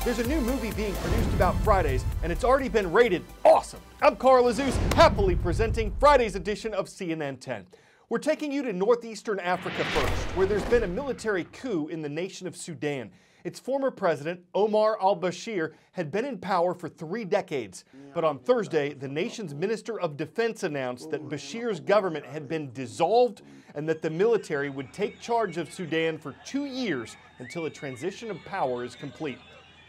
There's a new movie being produced about Fridays, and it's already been rated awesome. I'm Carl Azus, happily presenting Friday's edition of CNN 10. We're taking you to northeastern Africa first, where there's been a military coup in the nation of Sudan. Its former president, Omar al-Bashir, had been in power for 3 decades. But on Thursday, the nation's Minister of Defense announced that Bashir's government had been dissolved and that the military would take charge of Sudan for 2 years until a transition of power is complete.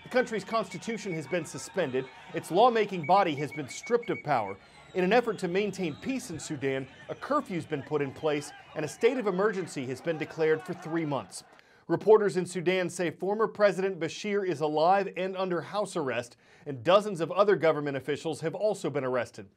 The country's constitution has been suspended, its lawmaking body has been stripped of power. In an effort to maintain peace in Sudan, a curfew's been put in place and a state of emergency has been declared for 3 months. Reporters in Sudan say former President Bashir is alive and under house arrest, and dozens of other government officials have also been arrested.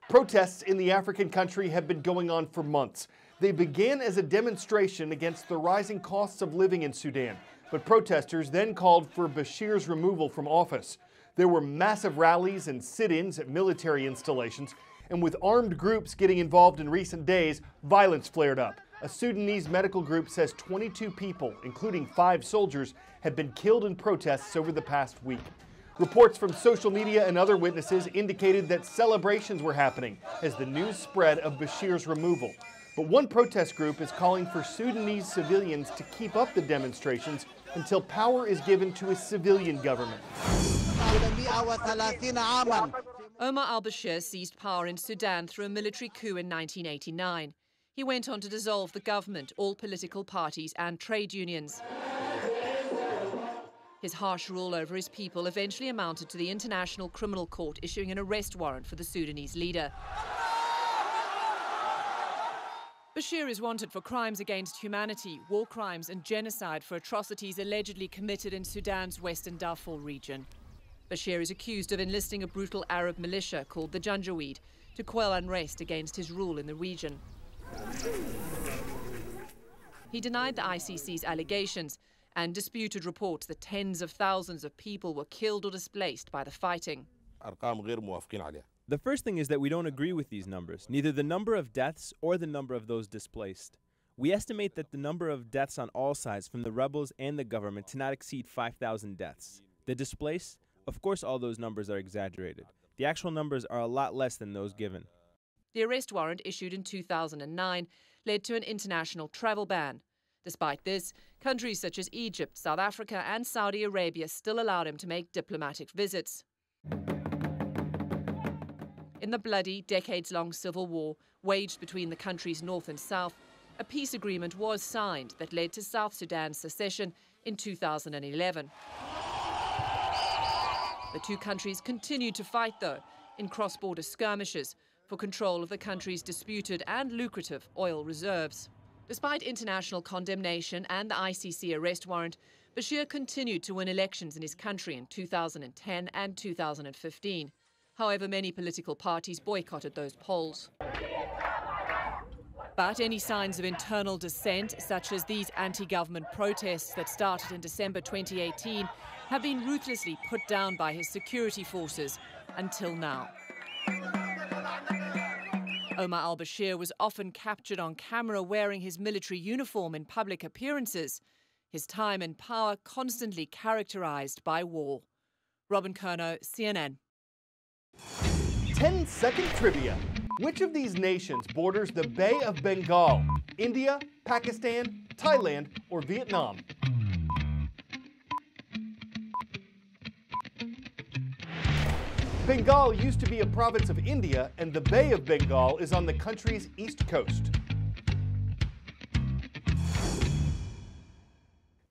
Protests in the African country have been going on for months. They began as a demonstration against the rising costs of living in Sudan, but protesters then called for Bashir's removal from office. There were massive rallies and sit-ins at military installations, and with armed groups getting involved in recent days, violence flared up. A Sudanese medical group says 22 people, including 5 soldiers, have been killed in protests over the past week. Reports from social media and other witnesses indicated that celebrations were happening as the news spread of Bashir's removal. But one protest group is calling for Sudanese civilians to keep up the demonstrations until power is given to a civilian government. Omar al-Bashir seized power in Sudan through a military coup in 1989. He went on to dissolve the government, all political parties and trade unions. His harsh rule over his people eventually amounted to the International Criminal Court issuing an arrest warrant for the Sudanese leader. Bashir is wanted for crimes against humanity, war crimes and genocide for atrocities allegedly committed in Sudan's western Darfur region. Bashir is accused of enlisting a brutal Arab militia called the Janjaweed to quell unrest against his rule in the region. He denied the ICC's allegations and disputed reports that tens of thousands of people were killed or displaced by the fighting. The first thing is that we don't agree with these numbers, neither the number of deaths or the number of those displaced. We estimate that the number of deaths on all sides, from the rebels and the government, to not exceed 5,000 deaths. The displaced? Of course all those numbers are exaggerated. The actual numbers are a lot less than those given. The arrest warrant issued in 2009 led to an international travel ban. Despite this, countries such as Egypt, South Africa and Saudi Arabia still allowed him to make diplomatic visits. In the bloody, decades-long civil war waged between the country's north and south, a peace agreement was signed that led to South Sudan's secession in 2011. The two countries continued to fight, though, in cross-border skirmishes for control of the country's disputed and lucrative oil reserves. Despite international condemnation and the ICC arrest warrant, Bashir continued to win elections in his country in 2010 and 2015. However, many political parties boycotted those polls. But any signs of internal dissent, such as these anti-government protests that started in December 2018, have been ruthlessly put down by his security forces until now. Omar al-Bashir was often captured on camera wearing his military uniform in public appearances, his time in power constantly characterized by war. Robin Kerno, CNN. 10-second trivia. Which of these nations borders the Bay of Bengal? India, Pakistan, Thailand, or Vietnam? Bengal used to be a province of India, and the Bay of Bengal is on the country's east coast.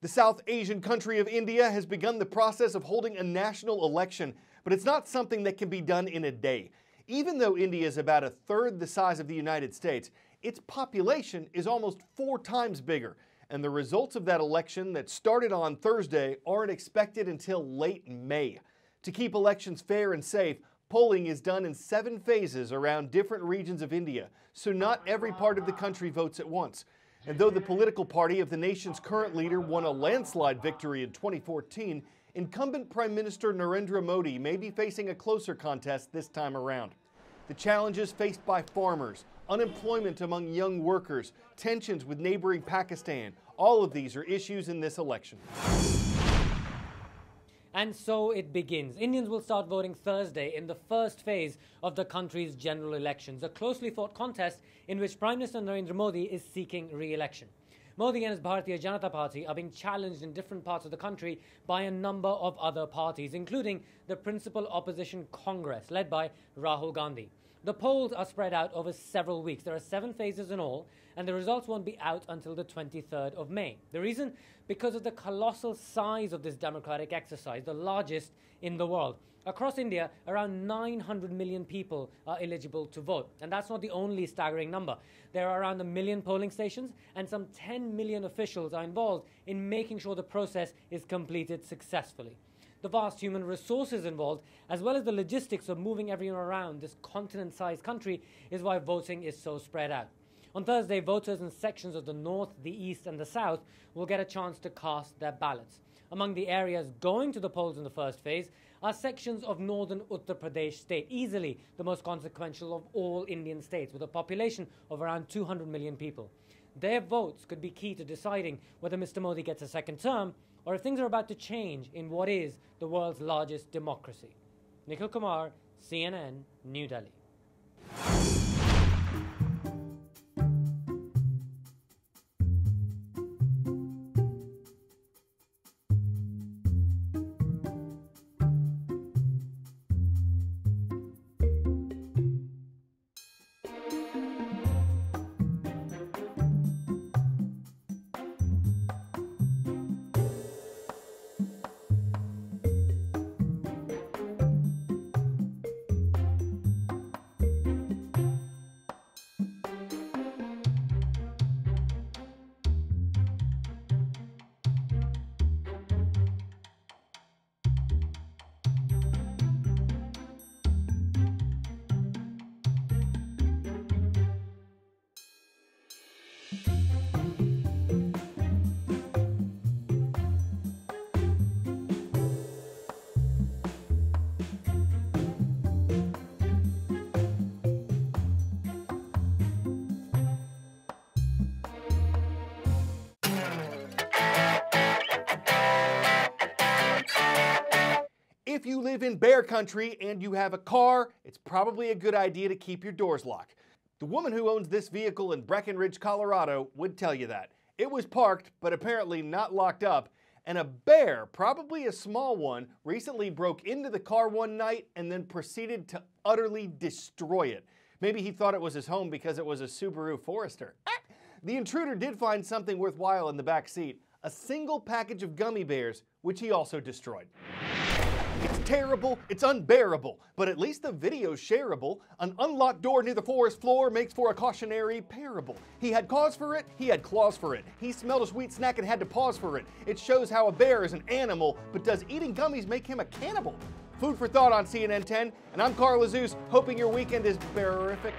The South Asian country of India has begun the process of holding a national election, but it's not something that can be done in a day. Even though India is about 1/3 the size of the United States, its population is almost 4 times bigger, and the results of that election that started on Thursday aren't expected until late May. To keep elections fair and safe, polling is done in 7 phases around different regions of India, so not every part of the country votes at once. And though the political party of the nation's current leader won a landslide victory in 2014, incumbent Prime Minister Narendra Modi may be facing a closer contest this time around. The challenges faced by farmers, unemployment among young workers, tensions with neighboring Pakistan, all of these are issues in this election. And so it begins. Indians will start voting Thursday in the first phase of the country's general elections, a closely fought contest in which Prime Minister Narendra Modi is seeking re-election. Modi and his Bharatiya Janata Party are being challenged in different parts of the country by a number of other parties, including the principal opposition Congress, led by Rahul Gandhi. The polls are spread out over several weeks. There are 7 phases in all, and the results won't be out until the 23rd of May. The reason? Because of the colossal size of this democratic exercise, the largest in the world. Across India, around 900 million people are eligible to vote. And that's not the only staggering number. There are around 1 million polling stations, and some 10 million officials are involved in making sure the process is completed successfully. The vast human resources involved, as well as the logistics of moving everyone around this continent-sized country, is why voting is so spread out. On Thursday, voters in sections of the north, the east, and the south will get a chance to cast their ballots. Among the areas going to the polls in the first phase are sections of northern Uttar Pradesh state, easily the most consequential of all Indian states, with a population of around 200 million people. Their votes could be key to deciding whether Mr. Modi gets a second term, or if things are about to change in what is the world's largest democracy. Nikhil Kumar, CNN, New Delhi. If you live in bear country and you have a car, it's probably a good idea to keep your doors locked. The woman who owns this vehicle in Breckenridge, Colorado would tell you that. It was parked, but apparently not locked up, and a bear, probably a small one, recently broke into the car one night and then proceeded to utterly destroy it. Maybe he thought it was his home because it was a Subaru Forester. The intruder did find something worthwhile in the back seat, a single package of gummy bears, which he also destroyed. It's terrible, it's unbearable, but at least the video's shareable. An unlocked door near the forest floor makes for a cautionary parable. He had cause for it, he had claws for it. He smelled a sweet snack and had to pause for it. It shows how a bear is an animal, but does eating gummies make him a cannibal? Food for thought on CNN 10, and I'm Carl Zeus, hoping your weekend is bearific.